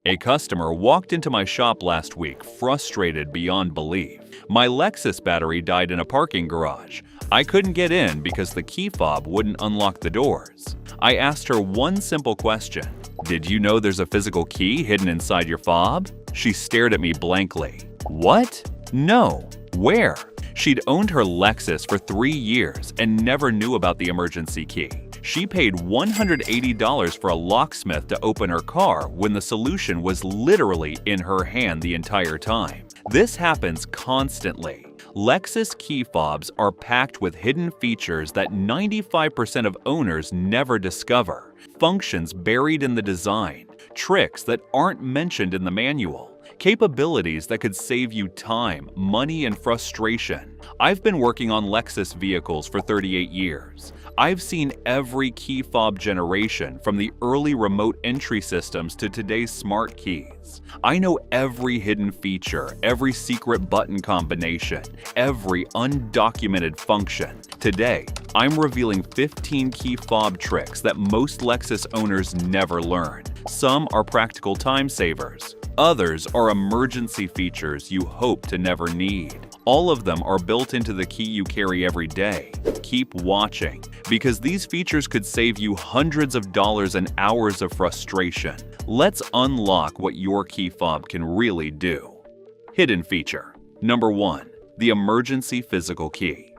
A customer walked into my shop last week frustrated beyond belief. My Lexus battery died in a parking garage. I couldn't get in because the key fob wouldn't unlock the doors. I asked her one simple question. Did you know there's a physical key hidden inside your fob? She stared at me blankly. What? No. Where? She'd owned her Lexus for 3 years and never knew about the emergency key. She paid $180 for a locksmith to open her car when the solution was literally in her hand the entire time. This happens constantly. Lexus key fobs are packed with hidden features that 95% of owners never discover, functions buried in the design, tricks that aren't mentioned in the manual, capabilities that could save you time, money, and frustration. I've been working on Lexus vehicles for 38 years. I've seen every key fob generation, from the early remote entry systems to today's smart keys. I know every hidden feature, every secret button combination, every undocumented function. Today, I'm revealing 15 key fob tricks that most Lexus owners never learn. Some are practical time savers. Others are emergency features you hope to never need. All of them are built into the key you carry every day. Keep watching, because these features could save you hundreds of dollars and hours of frustration. Let's unlock what your key fob can really do. Hidden feature. Number 1. The emergency physical key.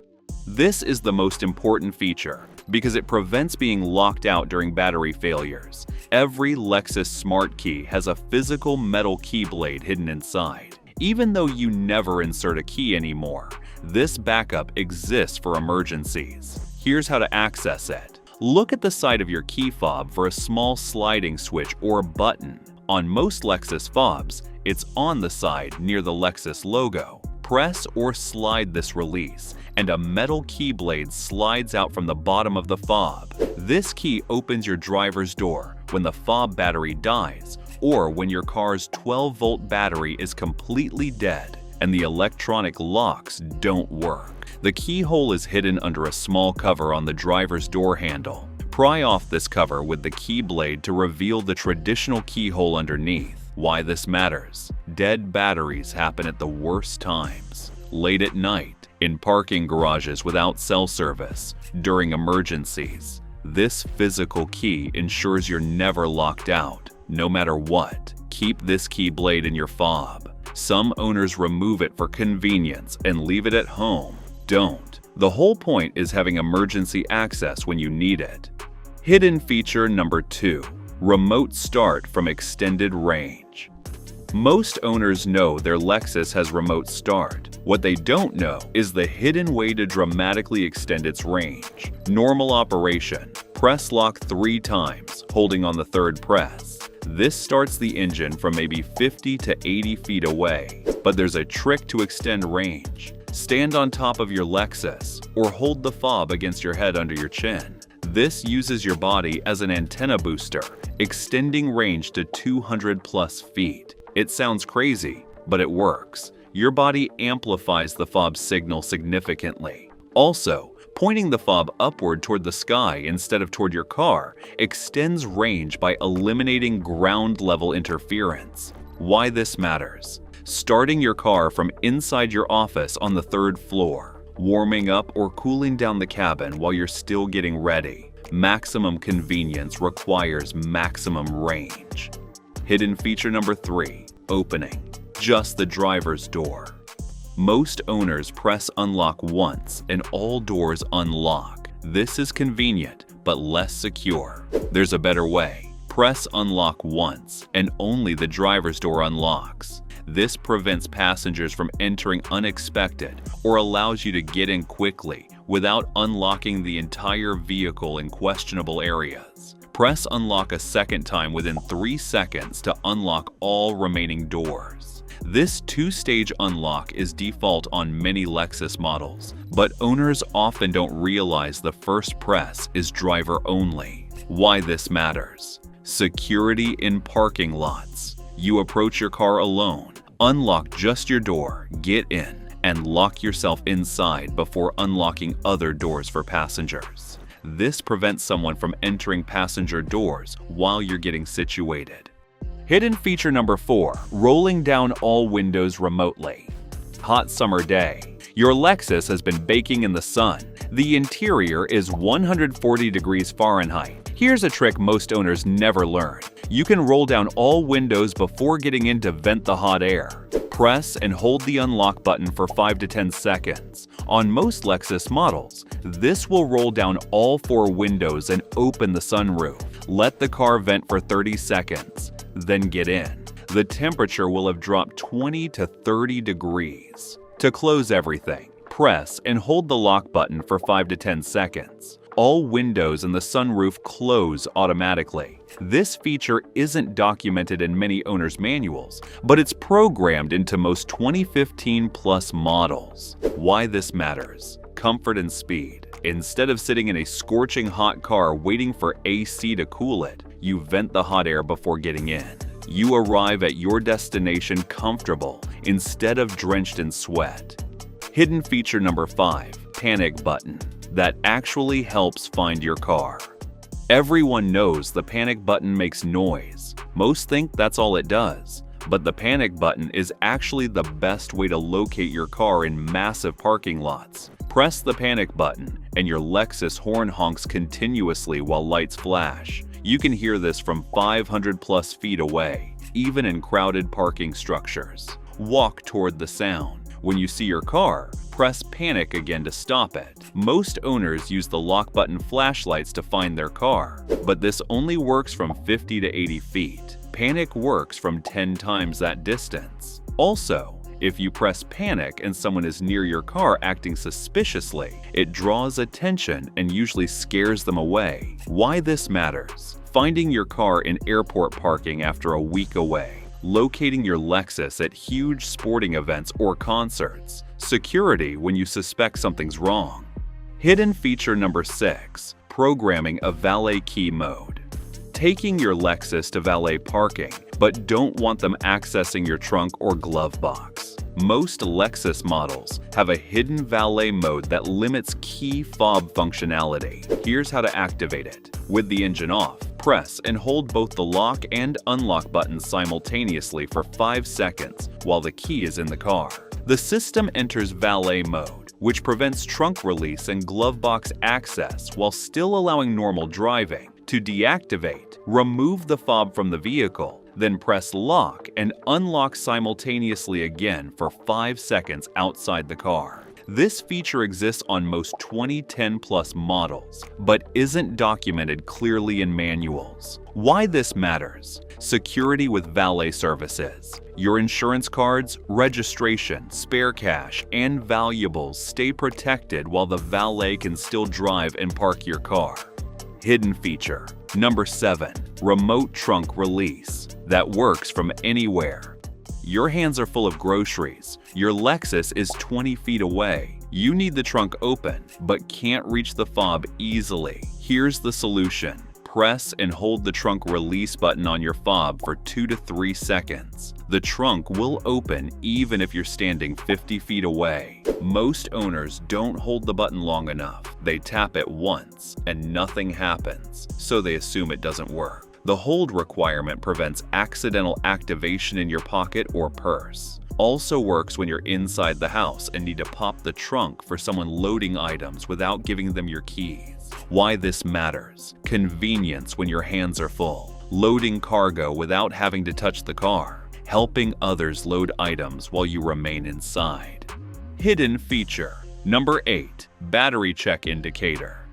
This is the most important feature because it prevents being locked out during battery failures. Every Lexus smart key has a physical metal key blade hidden inside. Even though you never insert a key anymore, this backup exists for emergencies. Here's how to access it. Look at the side of your key fob for a small sliding switch or button. On most Lexus fobs, it's on the side near the Lexus logo. Press or slide this release, and a metal key blade slides out from the bottom of the fob. This key opens your driver's door when the fob battery dies, or when your car's 12-volt battery is completely dead and the electronic locks don't work. The keyhole is hidden under a small cover on the driver's door handle. Pry off this cover with the key blade to reveal the traditional keyhole underneath. Why this matters: dead batteries happen at the worst times. Late at night, in parking garages without cell service, during emergencies. This physical key ensures you're never locked out. No matter what, keep this key blade in your fob. Some owners remove it for convenience and leave it at home. Don't. The whole point is having emergency access when you need it. Hidden feature number 2. Remote start from extended range. Most owners know their Lexus has remote start. What they don't know is the hidden way to dramatically extend its range. Normal operation. Press lock 3 times, holding on the third press. This starts the engine from maybe 50 to 80 feet away. But there's a trick to extend range. Stand on top of your Lexus, or hold the fob against your head under your chin. This uses your body as an antenna booster, extending range to 200 plus feet. It sounds crazy, but it works. Your body amplifies the fob's signal significantly. Also, pointing the fob upward toward the sky instead of toward your car extends range by eliminating ground-level interference. Why this matters: starting your car from inside your office on the 3rd floor, warming up or cooling down the cabin while you're still getting ready. Maximum convenience requires maximum range. Hidden feature number 3. Opening. Just the driver's door. Most owners press unlock once and all doors unlock. This is convenient, but less secure. There's a better way. Press unlock once and only the driver's door unlocks. This prevents passengers from entering unexpected or allows you to get in quickly without unlocking the entire vehicle in questionable areas. Press unlock a second time within 3 seconds to unlock all remaining doors. This 2-stage unlock is default on many Lexus models, but owners often don't realize the first press is driver only. Why this matters: security in parking lots. You approach your car alone, unlock just your door, get in, and lock yourself inside before unlocking other doors for passengers. This prevents someone from entering passenger doors while you're getting situated. Hidden feature number 4, rolling down all windows remotely. Hot summer day. Your Lexus has been baking in the sun. The interior is 140 degrees Fahrenheit. Here's a trick most owners never learn. You can roll down all windows before getting in to vent the hot air. Press and hold the unlock button for 5 to 10 seconds. On most Lexus models, this will roll down all 4 windows and open the sunroof. Let the car vent for 30 seconds, then get in. The temperature will have dropped 20 to 30 degrees. To close everything, press and hold the lock button for 5 to 10 seconds. All windows in the sunroof close automatically. This feature isn't documented in many owners' manuals, but it's programmed into most 2015 plus models. Why this matters: comfort and speed. Instead of sitting in a scorching hot car waiting for AC to cool it, you vent the hot air before getting in. You arrive at your destination comfortable instead of drenched in sweat. Hidden feature number 5, panic button, that actually helps find your car. Everyone knows the panic button makes noise. Most think that's all it does, but the panic button is actually the best way to locate your car in massive parking lots. Press the panic button and your Lexus horn honks continuously while lights flash. You can hear this from 500 plus feet away, even in crowded parking structures. Walk toward the sound. When you see your car, press panic again to stop it. Most owners use the lock button flashlights to find their car, but this only works from 50 to 80 feet. Panic works from 10 times that distance. Also, if you press panic and someone is near your car acting suspiciously, it draws attention and usually scares them away. Why this matters: finding your car in airport parking after a week away, locating your Lexus at huge sporting events or concerts, security when you suspect something's wrong. Hidden feature number 6, programming a valet key mode. Taking your Lexus to valet parking, but don't want them accessing your trunk or glove box. Most Lexus models have a hidden valet mode that limits key fob functionality. Here's how to activate it. With the engine off, press and hold both the lock and unlock buttons simultaneously for 5 seconds while the key is in the car. The system enters valet mode, which prevents trunk release and glove box access while still allowing normal driving. To deactivate, remove the fob from the vehicle, then press lock and unlock simultaneously again for 5 seconds outside the car. This feature exists on most 2010 plus models, but isn't documented clearly in manuals. Why this matters: security with valet services. Your insurance cards, registration, spare cash, and valuables stay protected while the valet can still drive and park your car. Hidden feature number 7, remote trunk release, that works from anywhere. Your hands are full of groceries. Your Lexus is 20 feet away. You need the trunk open, but can't reach the fob easily. Here's the solution. Press and hold the trunk release button on your fob for 2 to 3 seconds. The trunk will open even if you're standing 50 feet away. Most owners don't hold the button long enough. They tap it once and nothing happens, so they assume it doesn't work. The hold requirement prevents accidental activation in your pocket or purse. Also works when you're inside the house and need to pop the trunk for someone loading items without giving them your keys. Why this matters: convenience when your hands are full, loading cargo without having to touch the car, helping others load items while you remain inside. Hidden feature number 8, battery check indicator.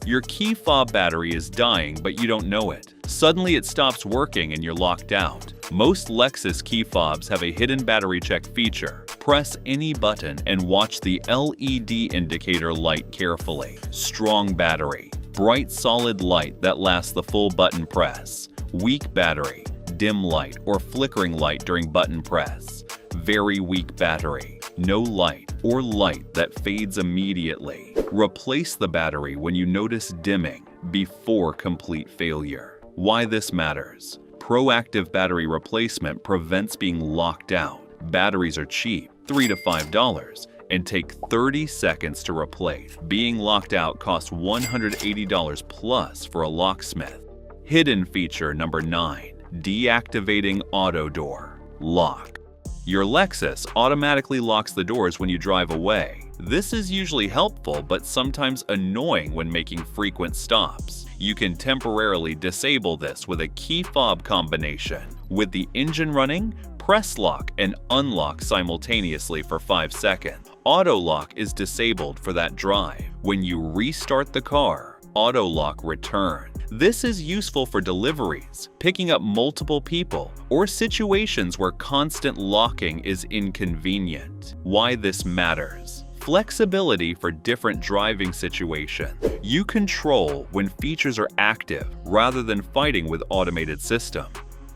Your key fob battery is dying, but you don't know it. Suddenly it stops working and you're locked out. Most Lexus key fobs have a hidden battery check feature. Press any button and watch the LED indicator light carefully. Strong battery, bright solid light that lasts the full button press. Weak battery, dim light or flickering light during button press. Very weak battery, no light or light that fades immediately. Replace the battery when you notice dimming before complete failure. Why this matters: proactive battery replacement prevents being locked out. Batteries are cheap, $3 to $5, and take 30 seconds to replace. Being locked out costs $180 plus for a locksmith. Hidden feature number 9, Deactivating auto door. Lock. Your Lexus automatically locks the doors when you drive away. This is usually helpful but sometimes annoying when making frequent stops. You can temporarily disable this with a key fob combination. With the engine running, press lock and unlock simultaneously for 5 seconds. Auto lock is disabled for that drive. When you restart the car, auto lock returns. This is useful for deliveries, picking up multiple people, or situations where constant locking is inconvenient. Why this matters. Flexibility for different driving situations. You control when features are active rather than fighting with automated system.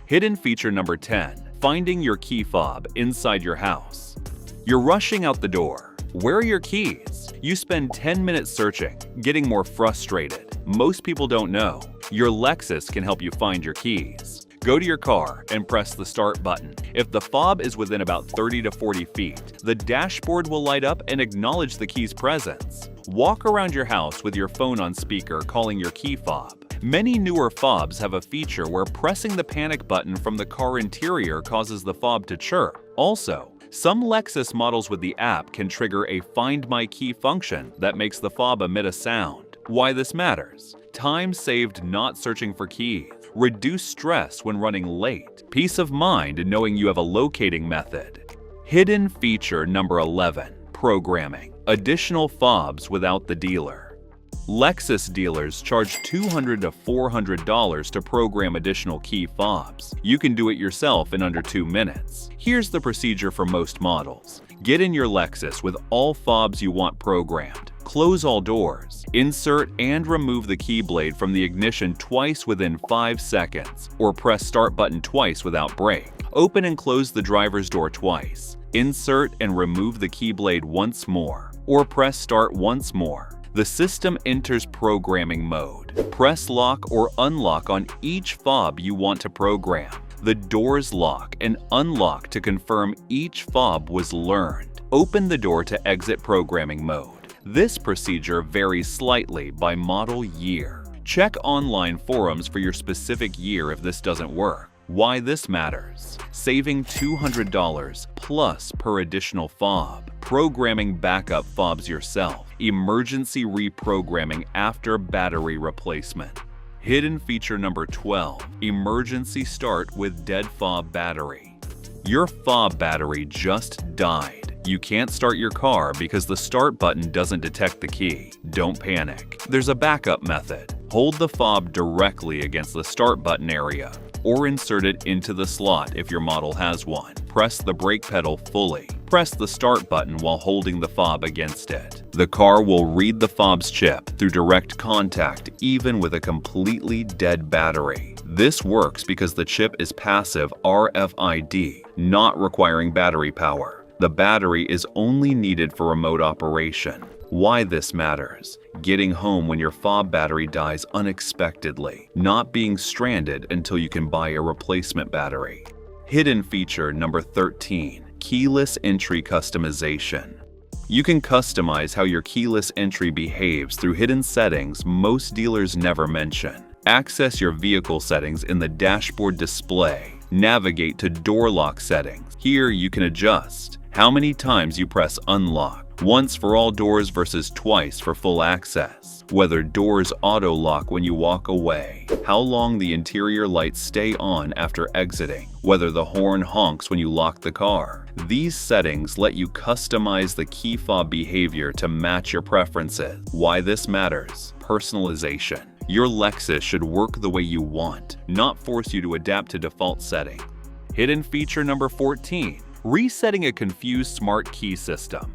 Hidden feature number 10. Finding your key fob inside your house. You're rushing out the door. Where are your keys? You spend 10 minutes searching, getting more frustrated. Most people don't know. Your Lexus can help you find your keys. Go to your car and press the start button. If the fob is within about 30 to 40 feet, the dashboard will light up and acknowledge the key's presence. Walk around your house with your phone on speaker calling your key fob. Many newer fobs have a feature where pressing the panic button from the car interior causes the fob to chirp. Also, some Lexus models with the app can trigger a Find My Key function that makes the fob emit a sound. Why this matters. Time saved not searching for keys. Reduce stress when running late. Peace of mind in knowing you have a locating method. Hidden feature number 11. Programming. Additional fobs without the dealer. Lexus dealers charge $200 to $400 to program additional key fobs. You can do it yourself in under 2 minutes. Here's the procedure for most models. Get in your Lexus with all fobs you want programmed. Close all doors. Insert and remove the key blade from the ignition twice within 5 seconds, or press start button twice without brake. Open and close the driver's door twice. Insert and remove the key blade once more, or press start once more. The system enters programming mode. Press lock or unlock on each fob you want to program. The doors lock and unlock to confirm each fob was learned. Open the door to exit programming mode. This procedure varies slightly by model year. Check online forums for your specific year if this doesn't work. Why this matters. Saving $200 plus per additional fob. Programming backup fobs yourself. Emergency reprogramming after battery replacement. Hidden feature number 12. Emergency start with dead fob battery. Your fob battery just died. You can't start your car because the start button doesn't detect the key. Don't panic. There's a backup method. Hold the fob directly against the start button area, or insert it into the slot if your model has one. Press the brake pedal fully. Press the start button while holding the fob against it. The car will read the fob's chip through direct contact even with a completely dead battery. This works because the chip is passive RFID, not requiring battery power. The battery is only needed for remote operation. Why this matters. Getting home when your fob battery dies unexpectedly. Not being stranded until you can buy a replacement battery. Hidden feature number 13. Keyless entry customization. You can customize how your keyless entry behaves through hidden settings most dealers never mention. Access your vehicle settings in the dashboard display. Navigate to door lock settings. Here you can adjust how many times you press unlock. Once for all doors versus twice for full access. Whether doors auto lock when you walk away. How long the interior lights stay on after exiting. Whether the horn honks when you lock the car. These settings let you customize the key fob behavior to match your preferences. Why this matters. Personalization. Your Lexus should work the way you want, not force you to adapt to default setting. Hidden feature number 14. Resetting a confused smart key system.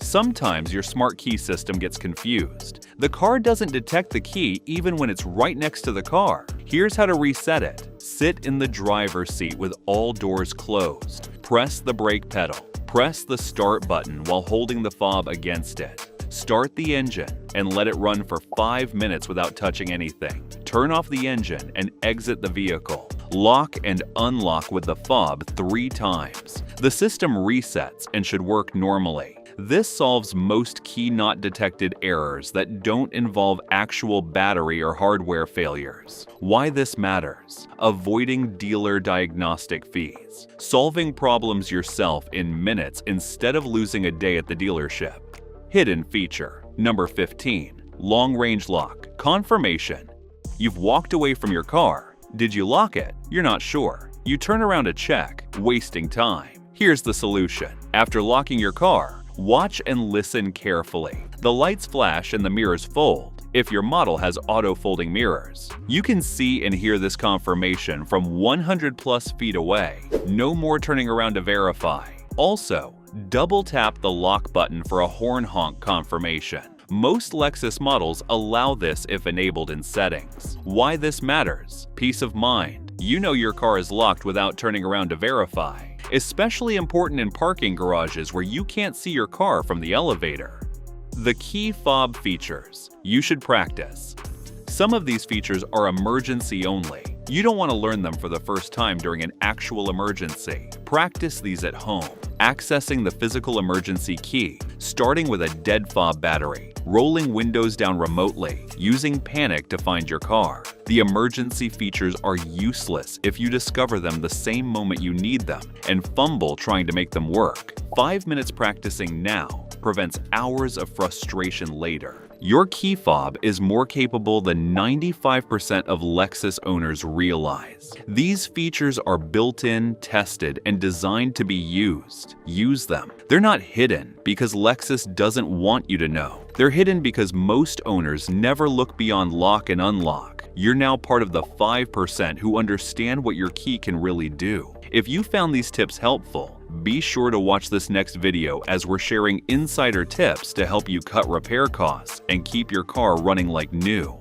Sometimes your smart key system gets confused. The car doesn't detect the key even when it's right next to the car. Here's how to reset it. Sit in the driver's seat with all doors closed. Press the brake pedal. Press the start button while holding the fob against it. Start the engine and let it run for 5 minutes without touching anything. Turn off the engine and exit the vehicle. Lock and unlock with the fob 3 times. The system resets and should work normally. This solves most key not detected errors that don't involve actual battery or hardware failures. Why this matters: avoiding dealer diagnostic fees, solving problems yourself in minutes instead of losing a day at the dealership. Hidden feature. Number 15. Long-range lock. Confirmation. You've walked away from your car. Did you lock it? You're not sure. You turn around to check, wasting time. Here's the solution. After locking your car, watch and listen carefully. The lights flash and the mirrors fold. If your model has auto-folding mirrors, you can see and hear this confirmation from 100+ feet away. No more turning around to verify. Also, double tap the lock button for a horn honk confirmation. Most Lexus models allow this if enabled in settings. Why this matters: peace of mind. You know your car is locked without turning around to verify. Especially important in parking garages where you can't see your car from the elevator. The key fob features. You should practice. Some of these features are emergency only. You don't want to learn them for the first time during an actual emergency. Practice these at home. Accessing the physical emergency key, starting with a dead fob battery, rolling windows down remotely, using panic to find your car. The emergency features are useless if you discover them the same moment you need them and fumble trying to make them work. 5 minutes practicing now prevents hours of frustration later. Your key fob is more capable than 95% of Lexus owners realize. These features are built-in, tested, and designed to be used. Use them. They're not hidden because Lexus doesn't want you to know. They're hidden because most owners never look beyond lock and unlock. You're now part of the 5% who understand what your key can really do. If you found these tips helpful, be sure to watch this next video as we're sharing insider tips to help you cut repair costs and keep your car running like new.